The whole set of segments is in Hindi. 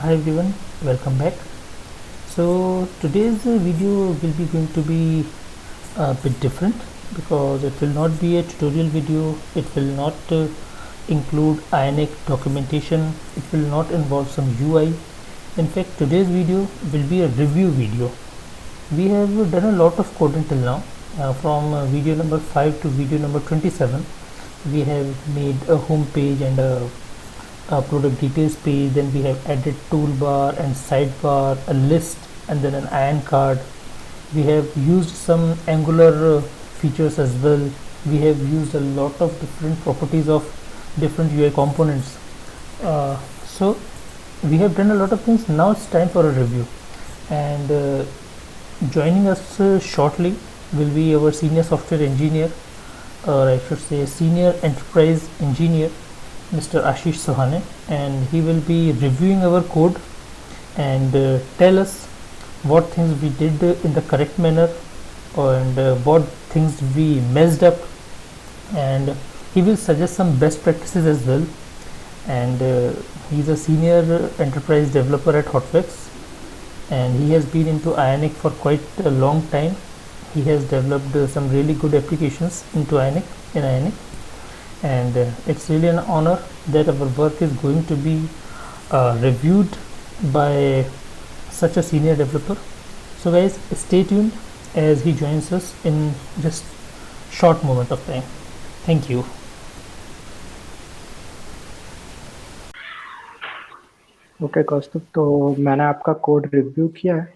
Hi everyone, welcome back. So today's video will be going to be a bit different because it will not be a tutorial video. It will not include Ionic documentation. It will not involve some UI. In fact, today's video will be a review video. We have done a lot of code until now, from video number 5 to video number 27. We have made a home page and a product details page, then we have added toolbar and sidebar, a list, and then an iron card. We have used some Angular features as well. We have used a lot of different properties of different UI components. So we have done a lot of things. Now it's time for a review, and joining us shortly will be our senior software engineer, or I should say senior enterprise engineer, Mr. Ashish Sohane, and he will be reviewing our code and tell us what things we did in the correct manner and what things we messed up, and he will suggest some best practices as well. And he's a senior enterprise developer at Hotfix, and he has been into Ionic for quite a long time. He has developed some really good applications into Ionic, and it's really an honor that our work is going to be reviewed by such a senior developer. So guys, stay tuned as he joins us in just short moment of time. Thank you. Okay Kaustubh, तो मैंने आपका कोड रिव्यू किया है।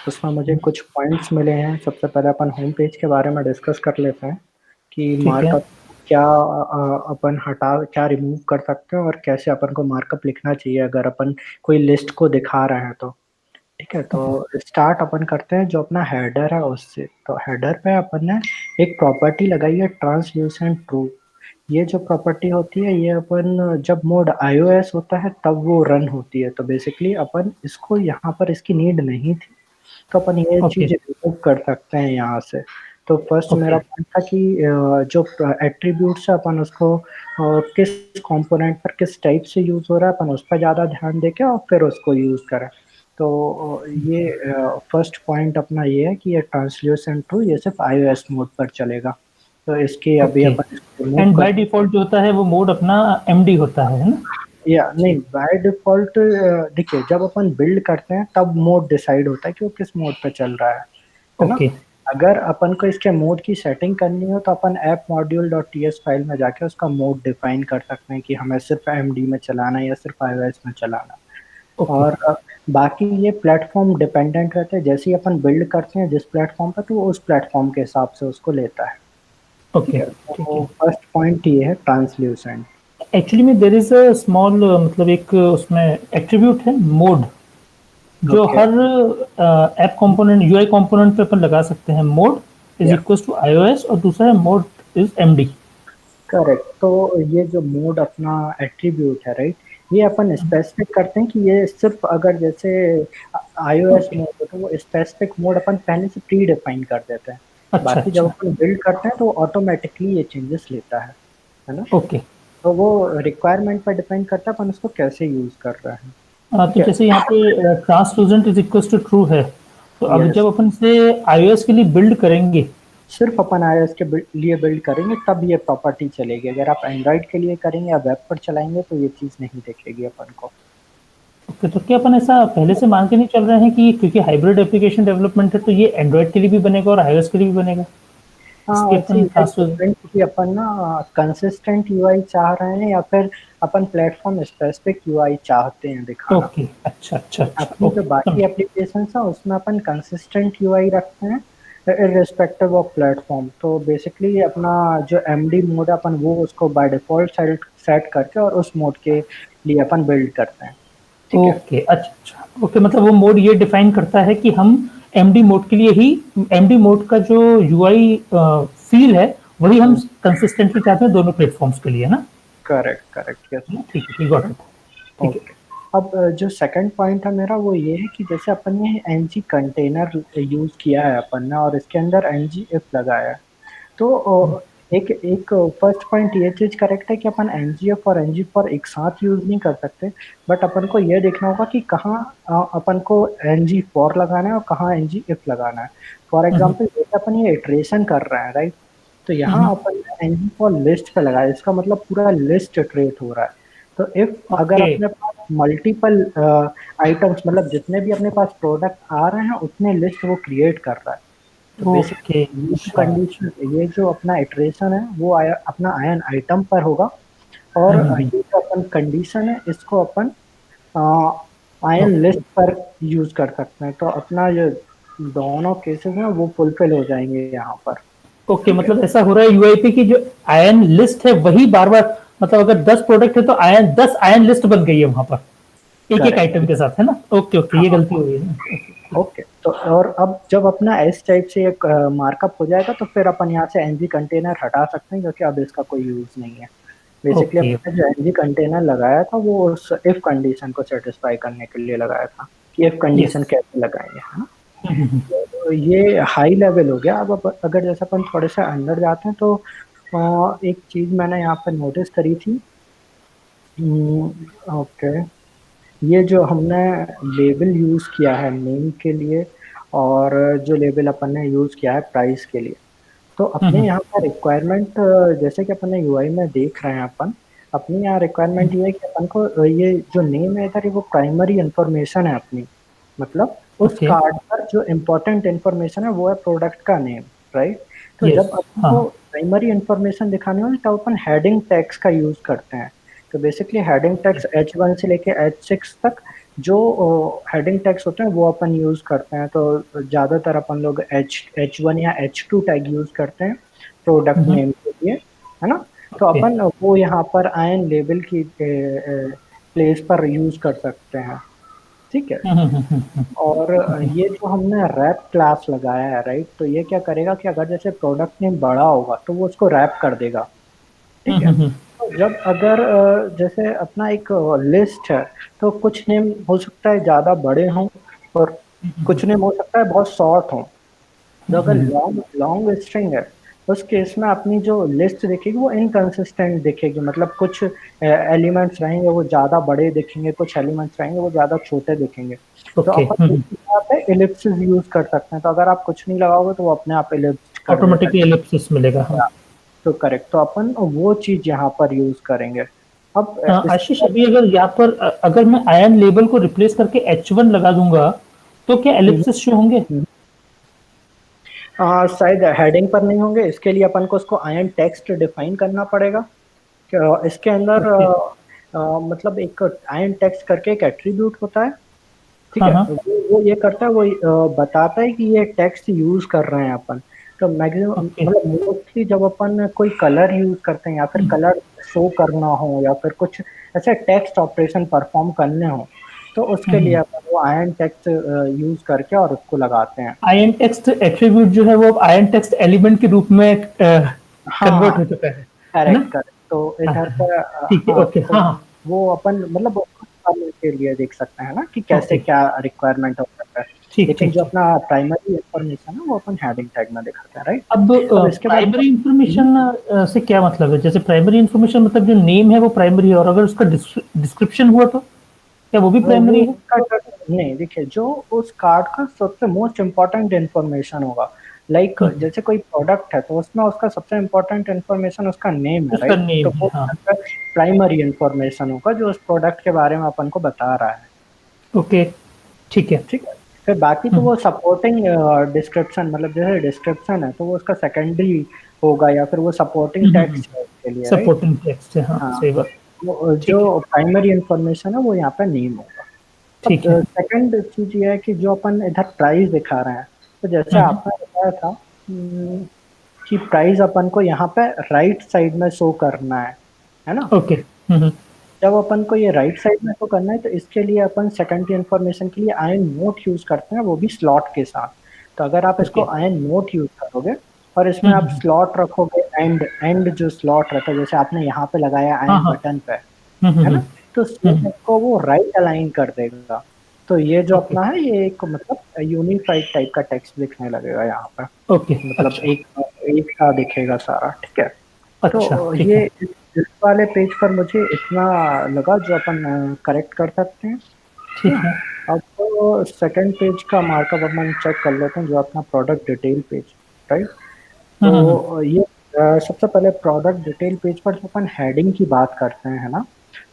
उसमें मुझे कुछ पॉइंट्स मिले हैं। सबसे पहले अपन होम पेज के बारे में डिस्कस कर लेते हैं कि मार्कअप क्या अपन क्या रिमूव कर सकते हैं और कैसे अपन को मार्कअप लिखना चाहिए अगर अपन कोई लिस्ट को दिखा रहे हैं तो। ठीक है, तो स्टार्ट अपन करते हैं जो अपना हेडर है उससे। तो हेडर पे अपन ने एक प्रॉपर्टी लगाई है ट्रांसल्यूसेंट ट्रू। ये जो प्रॉपर्टी होती है ये अपन जब मोड iOS होता है तब वो रन होती है। तो बेसिकली अपन इसको यहाँ पर इसकी नीड नहीं थी, तो अपन ये चीज रिमूव कर सकते हैं यहाँ से। तो फर्स्ट मेरा पॉइंट था कि जो एट्रीब्यूट्स है अपन उसको किस कंपोनेंट पर किस टाइप से यूज हो रहा है अपन उस पर ज्यादा ध्यान देके और फिर उसको यूज करें। तो ये फर्स्ट पॉइंट अपना ये है कि ये ट्रांसल्यूसेंट ट्रू ये सिर्फ iOS मोड पर चलेगा। तो इसके अभी अपन एंड बाय डिफॉल्ट जो होता है वो मोड अपना MD होता है ना? या नहीं, बाय डिफॉल्ट देखिए जब अपन बिल्ड करते हैं तब मोड डिसाइड होता है कि वो किस मोड पे चल रहा है ना? अगर अपन को इसके मोड की सेटिंग करनी हो तो अपन ऐप module.ts फाइल में जाके उसका मोड डिफाइन कर सकते हैं कि हमें सिर्फ MD में चलाना है या सिर्फ iOS में चलाना। और बाकी ये प्लेटफॉर्म डिपेंडेंट रहता है। जैसे ही अपन बिल्ड करते हैं जिस प्लेटफॉर्म पर तो वो उस प्लेटफॉर्म के हिसाब से उसको लेता है। ओके, तो फर्स्ट पॉइंट ये है ट्रांसल्यूसेंट। एक्चुअली में देयर इज अ स्मॉल मतलब एक उसमें एट्रीब्यूट है मोड, जो हर ऐप कंपोनेंट UI कंपोनेंट पे अपन लगा सकते हैं। Mode is equal to iOS और दूसरा है मोड इज MD। करेक्ट। तो ये जो मोड अपना एट्रीब्यूट है राइट, ये अपन स्पेसिफिक करते हैं कि ये सिर्फ अगर जैसे iOS मोड हो तो वो स्पेसिफिक मोड अपन पहले से प्री डिफाइन कर देते हैं। बाकी जब अपन बिल्ड करते हैं तो ऑटोमेटिकली ये चेंजेस लेता है ना? ओके, तो वो रिक्वायरमेंट पर डिपेंड करता है अपन उसको कैसे यूज कर रहे हैं। तो जैसे यहाँ पे translucent is equal to true है, तो अब जब अपन से iOS के लिए बिल्ड करेंगे, सिर्फ अपन iOS के लिए बिल्ड करेंगे तब ये प्रॉपर्टी चलेगी। अगर आप एंड्रॉइड के लिए करेंगे या वेब पर चलाएंगे तो ये चीज नहीं दिखेगी अपन को। ओके, तो क्या अपन ऐसा पहले से मान के नहीं चल रहे हैं कि क्योंकि हाइब्रिड एप्लीकेशन डेवलपमेंट है तो ये एंड्रॉइड के लिए भी बनेगा और iOS के लिए भी बनेगा? कि अपन ना कंसिस्टेंट UI चाह रहे हैं या फिर अपन प्लेटफॉर्म स्पेसिफिक UI चाहते हैं दिखाना। ओके, अच्छा अच्छा। अपनी जो बाकी एप्लीकेशन है उसमें अपन कंसिस्टेंट UI रखते हैं इररिस्पेक्टिव ऑफ प्लेटफॉर्म। तो बेसिकली अपना जो MD मोड है अपन वो उसको बाय डिफॉल्ट सेट करके और उस मोड के लिए अपन बिल्ड करते हैं। ओके, अच्छा, ओके, मतलब वो मोड ये डिफाइन करता है कि हम MD मोड के लिए ही MD मोड का जो UI फील है वही हम कंसिस्टेंटली चाहते हैं दोनों प्लेटफॉर्म्स के लिए ना? करेक्ट यस, ठीक है, गॉट इट। ठीक है। अब जो सेकंड पॉइंट है मेरा वो ये है कि जैसे अपन ने ng कंटेनर यूज किया है अपन ने और इसके अंदर ng if लगाया है, तो एक एक फर्स्ट पॉइंट ये चीज करेक्ट है कि अपन एनजीएफ और एनजी4 एक साथ यूज नहीं कर सकते, बट अपन को ये देखना होगा कि कहाँ अपन को एनजी4 लगाना है और कहाँ एनजीएफ लगाना है। फॉर हम्म, एग्जाम्पल जैसे अपन ये इटरेशन कर रहे हैं, राइट, तो यहाँ हम्म, अपन ने एनजी4 लिस्ट पे लगाया, इसका मतलब पूरा लिस्ट इटरेट हो रहा है। तो इफ अगर ओके, अपने पास मल्टीपल आइटम्स, मतलब जितने भी अपने पास प्रोडक्ट आ रहे हैं उतने लिस्ट वो क्रिएट कर रहा है। तो ओके, बेसिकली ये जो अच्छा, अच्छा। कंडीशन, ये जो अपना इटरेशन है वो अपना आयन आइटम पर होगा, और हम्म, ये जो अपन कंडीशन है इसको अपन आयन ओके, लिस्ट पर यूज कर सकते हैं। तो अपना ये दोनों केसेस हैं वो फुलफिल हो जाएंगे यहाँ पर। ओके, ठीक है। मतलब ऐसा हो रहा है यूआईपी की जो आयन लिस्ट है वही बार बार, मतलब अगर 10 प्रोडक्ट है तो आयन 10 आयन लिस्ट बन गई है वहां पर एक एक आइटम करेक्ट। के साथ, है ना? ओके, ओके, ये हाँ। गलती हो गई है ना? ओके, तो और अब जब अपना एस टाइप से एक मार्कअप हो जाएगा तो फिर अपन यहाँ से एनजी कंटेनर हटा सकते हैं, क्योंकि अब इसका कोई यूज नहीं है। बेसिकली ओके, अपने जो एनजी कंटेनर लगाया था वो उस इफ कंडीशन को सेटिस्फाई करने के लिए लगाया था, कि इफ यस। कंडीशन कैसे लगाएंगे, है ना। तो ये हाई लेवल हो गया। अब अगर जैसे अपन थोड़े से अंदर जाते हैं तो एक चीज मैंने यहाँ पर नोटिस करी थी। ओके, ये जो हमने लेबल यूज किया है नेम के लिए, और जो लेबल अपन ने यूज किया है प्राइस के लिए, तो अपने यहाँ पर रिक्वायरमेंट, जैसे कि अपन ने यूआई में देख रहे हैं, अपन अपने यहाँ रिक्वायरमेंट ये है कि अपन को ये जो नेम है इधर, ये वो प्राइमरी इंफॉर्मेशन है अपनी, मतलब उस ओके, कार्ड पर जो इम्पोर्टेंट इंफॉर्मेशन है वो है प्रोडक्ट का नेम, राइट। तो यस, जब अपन हाँ, को प्राइमरी इंफॉर्मेशन दिखानी हो तब अपन हेडिंग टैग्स का यूज करते हैं। तो बेसिकली हेडिंग टैग्स H1 से लेके H6 तक जो हेडिंग टैग्स होते हैं वो अपन यूज करते हैं। तो ज्यादातर अपन लोग H1 या H2 टैग यूज करते हैं प्रोडक्ट नेम के लिए, है ना। तो ओके, अपन वो यहाँ पर आयन लेबल की प्लेस पर यूज कर सकते हैं, ठीक है। और ये जो हमने रैप क्लास लगाया है, राइट, तो ये क्या करेगा कि अगर जैसे प्रोडक्ट नेम बड़ा होगा तो वो उसको रैप कर देगा, ठीक है। तो जब अगर जैसे अपना एक लिस्ट है, तो कुछ नेम हो सकता है ज़्यादा बड़े हों और कुछ नेम हो सकता है बहुत शॉर्ट हों। तो अगर लॉन्ग लॉन्ग स्ट्रिंग है, उस केस में अपनी जो लिस्ट दिखेगी वो इनकंसिस्टेंट दिखेगी, मतलब कुछ एलिमेंट्स रहेंगे वो ज़्यादा बड़े दिखेंगे, कुछ एलिमेंट्स रहेंगे वो ज़्यादा छोटे दिखेंगे। तो ओके, अपन इस हिसाब पे एलिप्सिस यूज कर सकते हैं। तो अगर आप कुछ नहीं लगाओगे तो वो अपने आप एलिप्स कर देता ऑटोमेटिकली एलिप्सिस मिलेगा, हाँ। है। तो करेक्ट, तो अपन वो चीज यहाँ पर यूज करेंगे। अब इसके आशीष, बाद अभी अगर यहाँ पर अगर मैं आयन लेबल को रिप्लेस करके H1 लगा दूंगा तो क्या हम्म, एलिप्सिस शो होंगे? हम्म, शायद हेडिंग पर नहीं होंगे। इसके लिए अपन को उसको आयन टेक्स्ट डिफाइन करना पड़ेगा। इसके अंदर ओके, मतलब एक आयन टेक्स्ट करके एक एट्रीब्यूट होता है, ठीक हाँ, है। हाँ, वो ये करता है, वो बताता है कि ये टेक्स्ट यूज कर रहे हैं अपन। तो मैक्सिमम ओके, मतलब मोस्टली जब अपन कोई कलर यूज करते हैं या फिर कलर शो करना हो या फिर कुछ ऐसे टेक्स्ट ऑपरेशन परफॉर्म करने हो, तो उसके लिए अपन वो आयन टेक्स्ट यूज करके और उसको लगाते हैं। आयन टेक्स्ट एट्रीब्यूट जो है वो अब आयन टेक्स्ट एलिमेंट के रूप में हाँ कन्वर्ट हाँ, हो चुका है ना? Correct correct. तो हाँ, इधर हाँ, हाँ, पर ठीक है, हाँ, ओके, तो हाँ, हाँ, वो अपन मतलब करने के लिए देख सकते हैं ना कि कैसे ओके, क्या रिक्वायरमेंट हो सकता है। ठीक, लेकिन ठीक, जो ठीक। अपना प्राइमरी इंफॉर्मेशन है वो अपन हेडिंग टैग में दिखाते हैं, राइट। अब अब इसके बाद प्राइमरी हम्म, इंफॉर्मेशन से क्या मतलब है? जैसे प्राइमरी इंफॉर्मेशन मतलब जो नेम है वो प्राइमरी है, और अगर उसका डिस्क्रिप्शन हुआ तो क्या वो भी वो प्राइमरी है? उसका नहीं, देखिए जो उस कार्ड का सबसे मोस्ट इम्पोर्टेंट इंफॉर्मेशन होगा, लाइक जैसे कोई प्रोडक्ट है तो उसमें उसका सबसे इम्पोर्टेंट इंफॉर्मेशन उसका नेम है, उसका राइट। नेम तो है, वो हाँ। प्राइमरी इंफॉर्मेशन होगा जो उस प्रोडक्ट के बारे में अपन को बता रहा है, ओके, ठीक है। ठीक है। फिर बाकी तो वो सपोर्टिंग डिस्क्रिप्शन, मतलब जैसे डिस्क्रिप्शन है तो वो उसका सेकेंडरी होगा या फिर वो सपोर्टिंग टेक्स्ट है उसके लिए, राइट। सपोर्टिंग टेक्स्ट है, हाँ, हाँ, सही बात। वो जो ठीक है, प्राइमरी इंफॉर्मेशन है वो यहाँ पे नेम होगा। अब ठीक है। सेकंड चीज ये है कि जो अपन इधर प्राइस दिखा रहे हैं, तो जैसे आपने बताया था कि प्राइस अपन को यहाँ पे राइट साइड में शो करना है ना। ओके, जब अपन को ये राइट साइड में शो करना है तो इसके लिए अपन सेकेंडरी इंफॉर्मेशन के लिए आयन नोट यूज करते हैं, वो भी स्लॉट के साथ। तो अगर आप ओके, इसको आयन नोट यूज करोगे और इसमें आप स्लॉट रखोगे, एंड एंड जो स्लॉट रहता है जैसे आपने यहाँ पे लगाया हाँ, आयन हाँ, बटन पे, है ना, तो सेम हम्म, इसको वो राइट अलाइन कर देगा। तो ये जो ओके, अपना है ये एक मतलब यूनिफाइड टाइप का टेक्स्ट दिखने लगेगा यहाँ पर, ओके, मतलब अच्छा, एक एक सा दिखेगा सारा, ठीक है। अच्छा, तो ठीक है। ये इस वाले पेज पर मुझे इतना लगा जो अपन करेक्ट कर सकते हैं। ठीक है। अब सेकंड पेज का मार्कअप अपन चेक कर लेते हैं, जो अपना प्रोडक्ट डिटेल पेज, राइट। हम्म। तो ये सबसे पहले प्रोडक्ट डिटेल पेज पर जब अपन हेडिंग की बात करते हैं, है ना,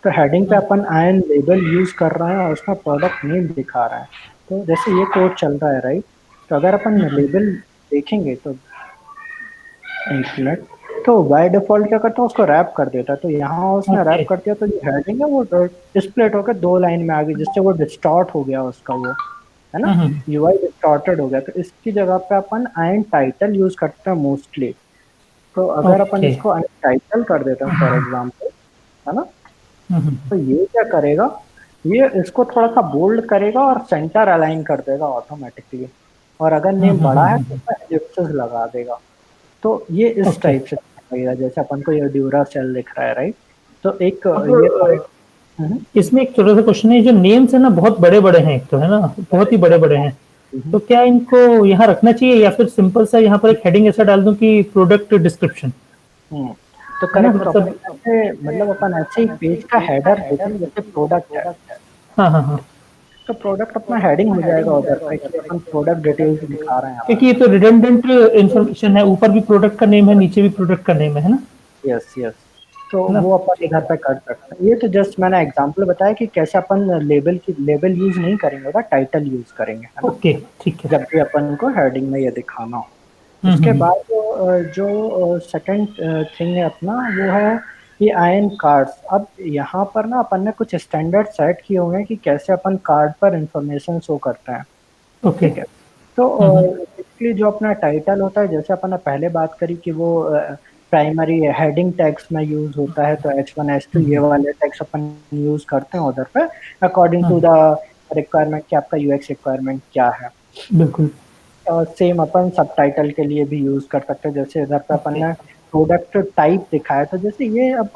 तो हेडिंग पे हम्म, अपन आयन लेबल यूज कर रहे हैं और उसमें प्रोडक्ट नेम दिखा रहा है। तो जैसे ये कोड चल रहा है, राइट। तो अगर अपन हम्म, लेबल देखेंगे तो एक मिनट, तो बाय डिफॉल्ट क्या करता है, उसको रैप कर देता है। तो यहाँ उसने ओके। रैप कर दिया, तो जो हेडिंग है वो स्प्लिट होकर दो लाइन में आ गई, जिससे वो डिस्टॉर्ट हो गया उसका वो, है ना, हम्म। यूआई डिस्टॉर्टेड हो गया। तो इसकी जगह पे अपन आयन टाइटल यूज करते हैं मोस्टली। तो अगर अपन ओके। इसको आयन टाइटल कर देते हैं फॉर एग्जाम्पल, है ना, हम्म। तो ये क्या करेगा, ये इसको थोड़ा सा बोल्ड करेगा और सेंटर अलाइन कर देगा ऑटोमेटिकली। और अगर नेम बड़ा है तो उसमें एलिप्सिस लगा देगा। तो ये इस ओके। टाइप से लगेगा, जैसे अपन को ये ड्यूरा सेल दिख रहा है, राइट। तो एक अब ये पॉइंट। हम्म, इसमें एक छोटा सा क्वेश्चन है, जो नेम्स है ना बहुत बड़े बड़े हैं, एक तो है ना, बहुत ही बड़े बड़े हैं। हम्म, तो क्या इनको यहाँ रखना चाहिए, या फिर सिंपल सा यहाँ पर एक हेडिंग ऐसा डाल दूं कि प्रोडक्ट डिस्क्रिप्शन, हम्म। तो है ना, करेक्ट, तो अपन मतलब। ऐसे मतलब अपन ऐसे ही पेज का हेडर देखेंगे, जैसे प्रोडक्ट है। हाँ हाँ हाँ। तो प्रोडक्ट अपना हेडिंग हो जाएगा उधर पे कि अपन प्रोडक्ट डिटेल्स दिखा रहे हैं यहाँ क्योंकि ये पे। तो रिडंडेंट इंफॉर्मेशन है, ऊपर भी प्रोडक्ट का नेम है, नीचे भी प्रोडक्ट का नेम है ना। Yes yes. तो है ना। वो अपन ठीक इधर है। पे कर सकते हैं। ये तो जस्ट मैंने एग्जांपल बताया कि कैसे अपन लेबल यूज नहीं करेंगे, होगा टाइटल यूज करेंगे, है ना, ओके, ठीक है। जब भी अपन को हेडिंग में ये दिखाना हो। उसके हम्म। बाद जो सेकंड थिंग है अपना, वो है ये आयन कार्ड्स। अब यहाँ पर ना अपन ने कुछ स्टैंडर्ड सेट किए हुए हैं कि कैसे अपन कार्ड पर इंफॉर्मेशन शो करते हैं। ओके। ठीक है। तो हम्म। बेसिकली जो अपना टाइटल होता है, जैसे अपन ने पहले बात करी कि वो प्राइमरी हेडिंग टैग्स में यूज होता है, तो H1 H2 ये वाले टैग्स अपन यूज करते हैं उधर पे, according to hmm, the requirement कि आपका यूएक्स रिक्वायरमेंट क्या है। बिल्कुल। और सेम अपन सब टाइटल के लिए भी यूज कर सकते हैं। जैसे इधर पे अपन ओके। ने प्रोडक्ट टाइप दिखाया, तो जैसे ये अब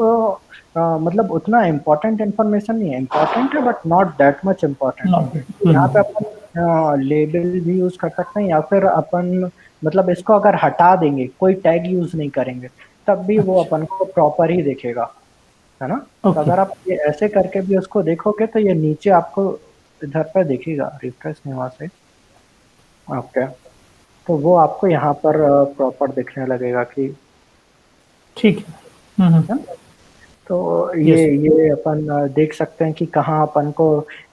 मतलब उतना इम्पोर्टेंट इन्फॉर्मेशन नहीं है, इम्पोर्टेंट है but not that much important. Not bad. यहाँ पे अपन लेबल भी यूज कर सकते हैं, या फिर अपन मतलब इसको अगर हटा देंगे, कोई टैग यूज नहीं करेंगे, तब भी वो अच्छा। अपन को प्रॉपर ही दिखेगा, है ना। तो ओके। अगर आप ये ऐसे करके भी उसको देखोगे, तो ये नीचे आपको इधर पे दिखेगा, रिफ्रेश नहीं हुआ से। ओके। तो वो आपको यहाँ पर प्रॉपर दिखने लगेगा कि, ठीक है। है ना? तो यस। ये अपन देख सकते हैं कि कहाँ अपन को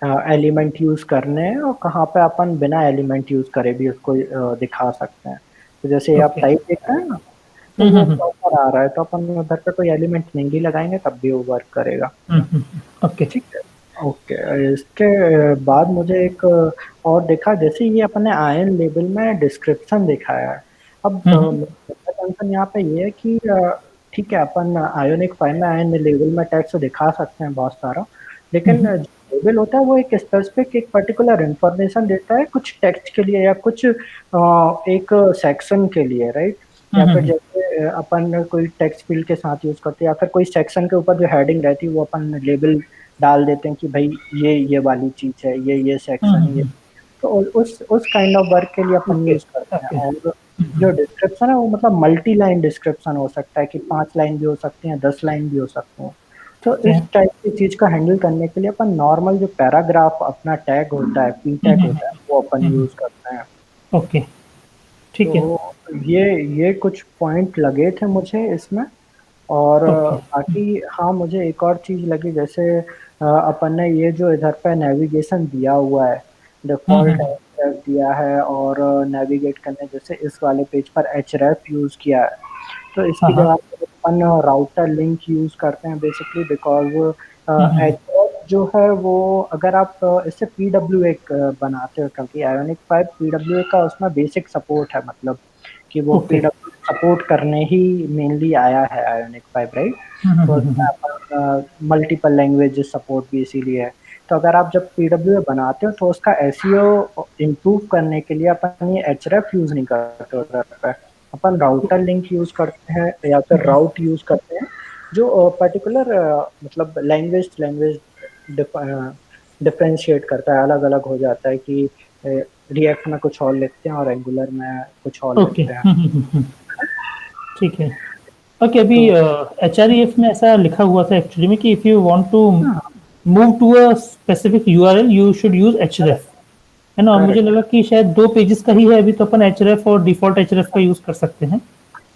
एलिमेंट यूज करने हैं और कहाँ पे अपन बिना एलिमेंट यूज करे भी उसको दिखा सकते हैं। तो जैसे ये आप ओके। टाइप देख रहे हैं ना, तो वो प्रॉपर आ रहा है, तो अपन उधर पे कोई एलिमेंट नहीं भी लगाएंगे तब भी वो वर्क करेगा। ओके। ठीक है। ओके। इसके बाद मुझे एक और देखा, जैसे ये अपने आयन लेबल में डिस्क्रिप्शन दिखाया है। अब मेरा कंसर्न यहाँ पे ये है कि ठीक है, अपन आयोनिक फाइल में आयन लेबल में टेक्स्ट दिखा सकते हैं बहुत सारा, लेकिन जो लेबल होता है वो एक स्पेसिफिक एक पर्टिकुलर इंफॉर्मेशन देता है कुछ टेक्स्ट के लिए, या कुछ एक सेक्शन के लिए, राइट। या फिर जैसे अपन कोई टेक्स्ट फील्ड के साथ यूज करते हैं, या फिर कोई सेक्शन के ऊपर जो हेडिंग रहती है वो अपन लेबल डाल देते हैं कि भाई ये वाली चीज है, ये सेक्शन है ये। तो उस काइंड ऑफ वर्क के लिए अपन ओके। यूज करते हैं। ओके। और जो डिस्क्रिप्शन है वो मतलब मल्टी लाइन डिस्क्रिप्शन हो सकता है, कि 5 लाइन भी हो सकती हैं, 10 लाइन भी हो सकते हैं। तो ठीक है। इस टाइप की चीज को हैंडल करने के लिए अपन नॉर्मल जो पैराग्राफ अपना टैग होता है, पी टैग होता है, वो अपन यूज करते हैं। ओके। ठीक है। तो ये ये कुछ पॉइंट लगे थे मुझे इसमें। और ओके। बाकी हाँ, मुझे एक और चीज लगी, जैसे अपन ने ये जो इधर पे नेविगेशन दिया हुआ है, डिफॉल्ट एचरेफ दिया है, और नेविगेट करने जैसे इस वाले पेज पर एचरेफ यूज किया है। तो हाँ इसकी हाँ। जगह पे अपन राउटर लिंक यूज करते हैं बेसिकली, बिकॉज एचरेफ जो है वो, अगर आप इससे पीडब्ल्यू एक बनाते हो, क्योंकि आयोनिक 5 पीडब्ल्यू का उसमें बेसिक सपोर्ट है, मतलब कि वो ओके। पीडब्ल्यू सपोर्ट करने ही मेनली आया है आयोनिक 5, राइट। तो उसमें अपन मल्टीपल लैंग्वेजेस सपोर्ट भी इसीलिए है। तो अगर आप जब पीडब्ल्यू बनाते हो, तो उसका एसईओ इम्प्रूव करने के लिए अपन ये एचरेफ यूज नहीं करते उधर पे, अपन राउटर लिंक यूज करते हैं, या फिर राउट यूज करते हैं, जो पर्टिकुलर मतलब लैंग्वेज लैंग्वेज डिफरेंशिएट करता है, अलग अलग हो जाता है कि रिएक्ट में कुछ और लिखते हैं और एंगुलर में कुछ और ओके। लिखते हैं। ठीक है। ओके, अभी तो HREF में ऐसा लिखा हुआ था एक्चुअली में कि इफ यू वांट टू हाँ, move to a specific URL you should use href, है ना। और मुझे करेक्ट, लगा कि शायद 2 पेजेस का ही है अभी, तो अपन href और डिफॉल्ट href का यूज कर सकते हैं, है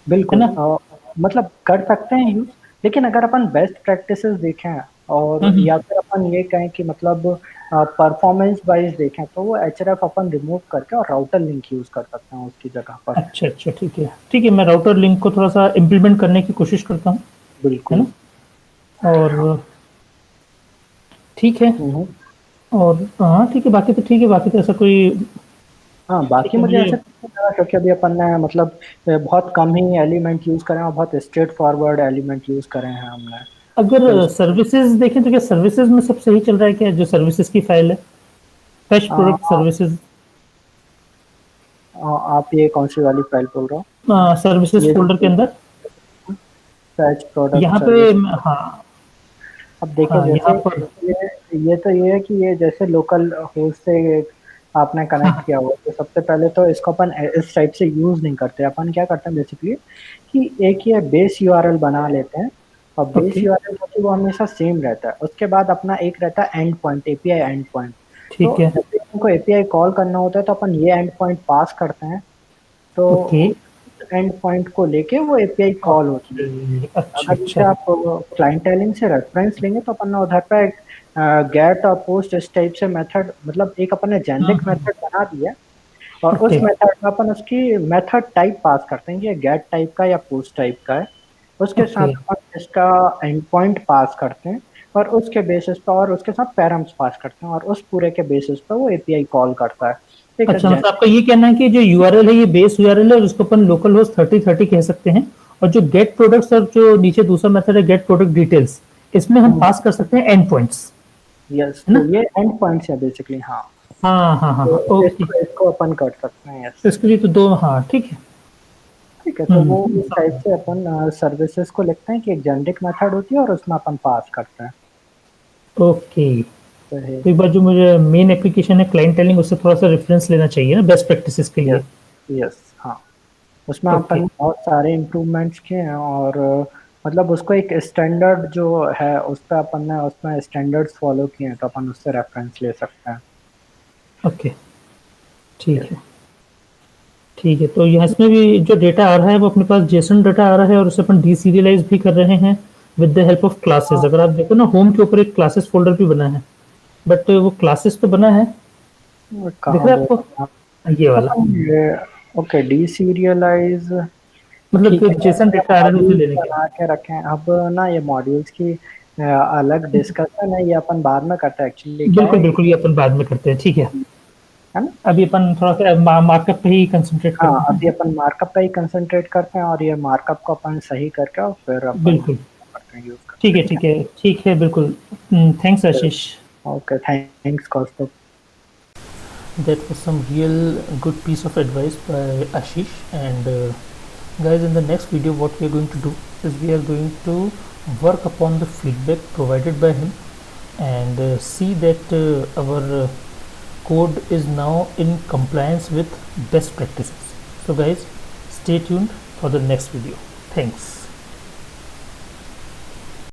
बिल्कुल। ना। मतलब कर सकते हैं यूज, लेकिन अगर अपन बेस्ट प्रैक्टिसेस देखें और हम्म। या फिर अपन ये कहें कि मतलब परफॉर्मेंस वाइज देखें, तो वो एचआरएफ अपन रिमूव करके और राउटर लिंक यूज कर सकते हैं उसकी जगह पर। अच्छा अच्छा, ठीक है ठीक है, मैं राउटर लिंक को थोड़ा सा इम्प्लीमेंट करने की कोशिश करता हूँ, है बिल्कुल। ना। और ठीक है। हम्म। और हाँ ठीक है, बाकी तो ठीक है, बाकी तो ऐसा कोई। हाँ, ठीक बाकी है मुझे मुझे। ऐसे नहीं लगा, क्योंकि अभी अपन ने मतलब बहुत कम ही एलिमेंट यूज करें और बहुत स्ट्रेट फॉरवर्ड एलिमेंट यूज करें हैं हमने। तो अगर इस सर्विसेज देखें तो क्या सर्विसेज में सब सही चल रहा है क्या, जो सर्विसेज की फाइल है, फैच प्रोडक्ट आ, सर्विसेज। आप ये कौन सी वाली फाइल बोल रहे हो? सर्विसेज ये फोल्डर के अंदर। फैच प्रोडक्ट यहाँ पे सर्विस। हाँ। अब देखिए, हाँ जैसे यहाँ पर। ये तो ये है कि ये जैसे लोकल होस्ट से आपने कनेक्ट हाँ। किया हुआ, तो सबसे पहले तो इसको अपन इस टाइप से यूज नहीं करते। अपन क्या करते हैं बेसिकली कि एक ये बेस यूआरएल बना लेते हैं, और बेस ओके। यूआरएल जो कि वो हमेशा सेम रहता है। उसके बाद अपना एक रहता है and point, API and point. तो ठीक है। जब भी हमको एपीआई कॉल करना होता है तो अपन ये एंड पॉइंट पास करते हैं, तो ओके। उस एंड पॉइंट को लेके वो एपीआई कॉल होती है। ओके अच्छा अगर जैसे अच्छा। आप क्लाइंटेलिंग से रेफरेंस लेंगे, तो अपन ने उधर पे गेट और पोस्ट इस टाइप से मेथड, मतलब एक अपन ने जेनरिक हम्म। मेथड बना दिया है, और उस ओके। मेथड में अपन उसकी मेथड टाइप पास करते हैं कि ये गेट टाइप का या पोस्ट टाइप का है। उसके साथ ओके अपन इसका एंड पॉइंट पास करते हैं, और उसके बेसिस पर और उसके साथ पैरम्स पास करते हैं, और उस पूरे के बेसिस पर वो एपीआई कॉल करता है। ठीक है, अच्छा, मतलब आपका ये कहना है कि जो यूआरएल है ये बेस यूआरएल है और उसको अपन लोकल होस्ट 3030 कह सकते हैं, और जो गेट प्रोडक्ट्स और जो नीचे दूसरा मेथड है गेट प्रोडक्ट डिटेल्स, इसमें हम पास कर सकते हैं एंड पॉइंट्स, यस, है तो ना। ये एंड पॉइंट्स है बेसिकली। हाँ, हाँ हाँ हाँ तो हाँ ओके। इसको इसको अपन कर सकते हैं, तो यस। इसके लिए तो दो, हाँ ठीक है। ठीक है, तो वो इस समझ टाइप गया। से अपन सर्विसेज को लिखते हैं कि एक जेनरिक मेथड होती है और उसमें अपन पास करते हैं। ओके। तो है। तो एक बार जो मुझे मेन एप्लीकेशन है क्लाइंट टेलिंग, उससे थोड़ा सा रेफरेंस लेना चाहिए ना बेस्ट प्रैक्टिसेस के लिए। यस, यस, हाँ। उसमें अपन ओके। ने बहुत सारे इम्प्रूवमेंट्स किए हैं, और मतलब उसको एक स्टैंडर्ड जो है उस पर अपन ने उसमें स्टैंडर्ड्स फॉलो किए हैं, तो अपन उससे रेफरेंस ले सकते हैं। ओके ठीक यस। है। ठीक है, तो यहाँ इसमें भी जो डेटा आ रहा है वो अपने पास जेसन डाटा आ रहा है, और उसे अपन डीसीरियलाइज भी कर रहे हैं with the help of classes. अगर आप देखो ना, होम के ऊपर एक क्लासेस फोल्डर भी बना है, बट वो क्लासेस तो बना है, दिख कहाँ रहा है बोल आपको, रहे हैं आप? ये वाला। अपन ये ओके, डीसीरियलाइज। मतलब ठीक जो है, जेसन जैसे डेटा आ रहा है उसे मॉड्यूल्स लेने के लिए। बना के रखे हैं। अब ना ये मॉड्यूल्स की अलग डिस्कशन है, ये अपन बाद में करते हैं। एक्चुअली क्या बिल्कुल है, बिल्कुल, ये अपन बाद में करते हैं, ठीक है। है ना? अभी अपन थोड़ा सा मार्कअप पे ही कंसंट्रेट हाँ, करते हैं। अभी अपन मार्कअप पे ही कंसंट्रेट करते हैं, और ये मार्कअप को अपन सही करके और फिर अपन बिल्कुल। करते हैं यूज ठीक करते है हैं। ठीक ठीक है ठीक है, बिल्कुल। थैंक्स है, Ashish. Okay, thanks Kaustubh. That was some real good piece of advice by Ashish. And guys, in the next video what we are going to do is we are going to work upon the feedback provided by him, and see that our code is now in compliance with best practices. So guys, stay tuned for the next video. Thanks.